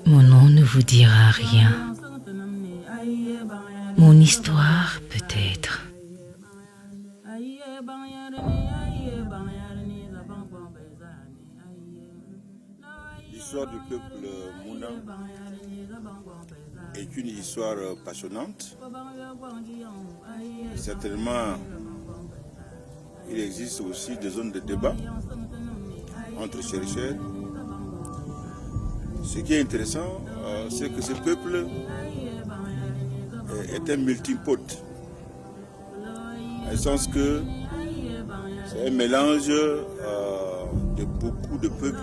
Mon nom ne vous dira rien. Mon histoire peut-être. L'histoire du peuple Mouna est une histoire passionnante. Certainement, il existe aussi des zones de débat entre chercheurs. Ce qui est intéressant, c'est que ce peuple est un multipote. Dans le sens que c'est un mélange de beaucoup de peuples.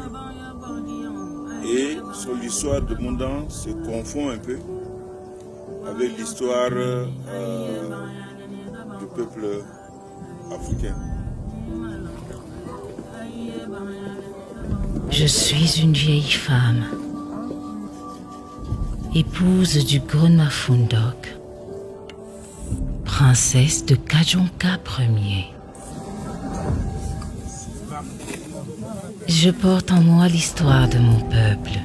Et son histoire de Moundan se confond un peu avec l'histoire du peuple africain. Je suis une vieille femme, épouse du Gonma Fundok, princesse de Kajonka Ier. Je porte en moi l'histoire de mon peuple.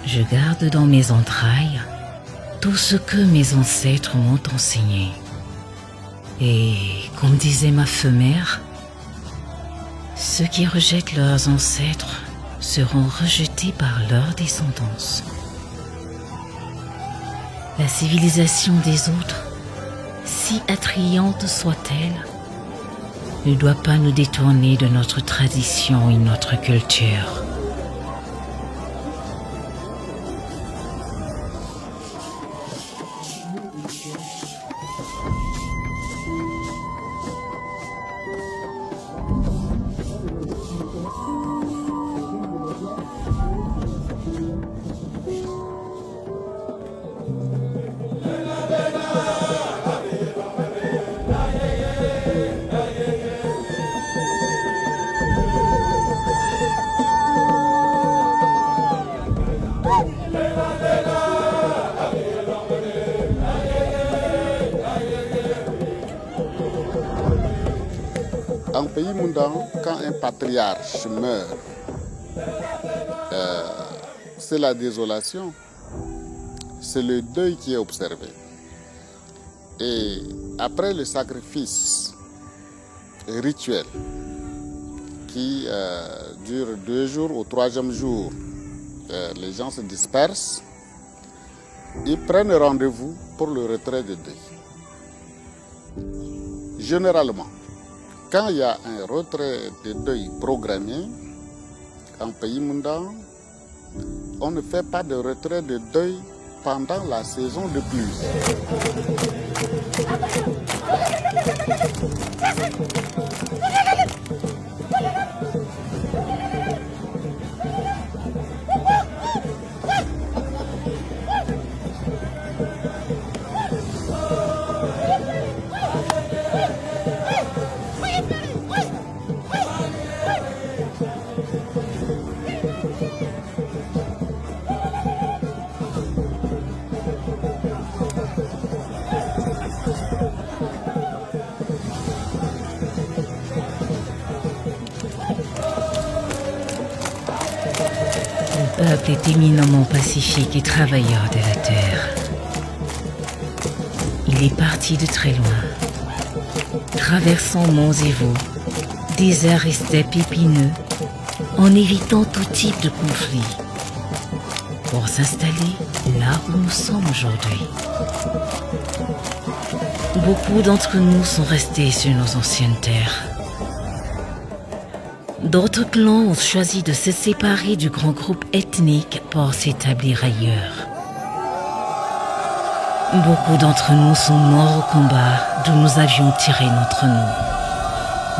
Je garde dans mes entrailles tout ce que mes ancêtres m'ont enseigné. Et comme disait ma mère, ceux qui rejettent leurs ancêtres seront rejetés par leur descendance. La civilisation des autres, si attrayante soit-elle, ne doit pas nous détourner de notre tradition et notre culture. En pays Moundan, quand un patriarche meurt, c'est la désolation, c'est le deuil qui est observé. Et après le sacrifice rituel qui dure 2 jours, au 3e jour, les gens se dispersent, ils prennent rendez-vous pour le retrait de deuil. Généralement, quand il y a un retrait de deuil programmé en pays Moundan, on ne fait pas de retrait de deuil pendant la saison de pluie. est éminemment pacifique et travailleur de la terre. Il est parti de très loin, traversant monts et vaux, déserts et steppes épineux, en évitant tout type de conflit, pour s'installer là où nous sommes aujourd'hui. Beaucoup d'entre nous sont restés sur nos anciennes terres. D'autres clans ont choisi de se séparer du grand groupe ethnique pour s'établir ailleurs. Beaucoup d'entre nous sont morts au combat d'où nous avions tiré notre nom,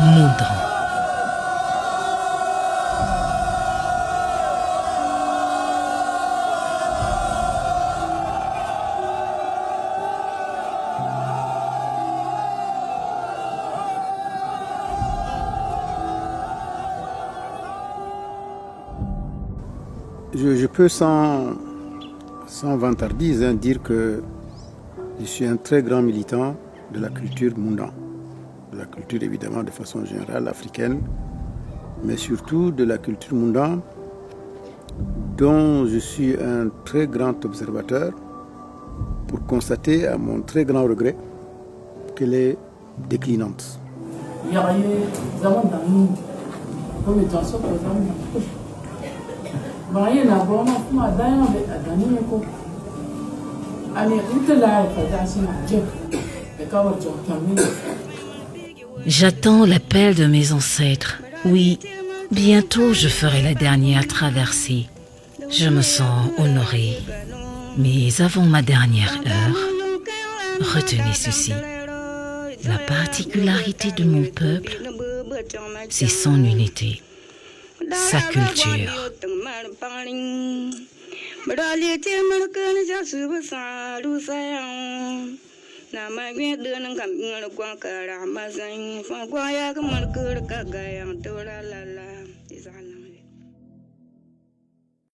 Moudon. Je peux sans vantardise dire que je suis un très grand militant de la culture Moundan, de la culture évidemment de façon générale africaine, mais surtout de la culture Moundan dont je suis un très grand observateur pour constater à mon très grand regret qu'elle est déclinante. J'attends l'appel de mes ancêtres. Oui, bientôt je ferai la dernière traversée. Je me sens honorée. Mais avant ma dernière heure, retenez ceci. La particularité de mon peuple, c'est son unité, sa culture.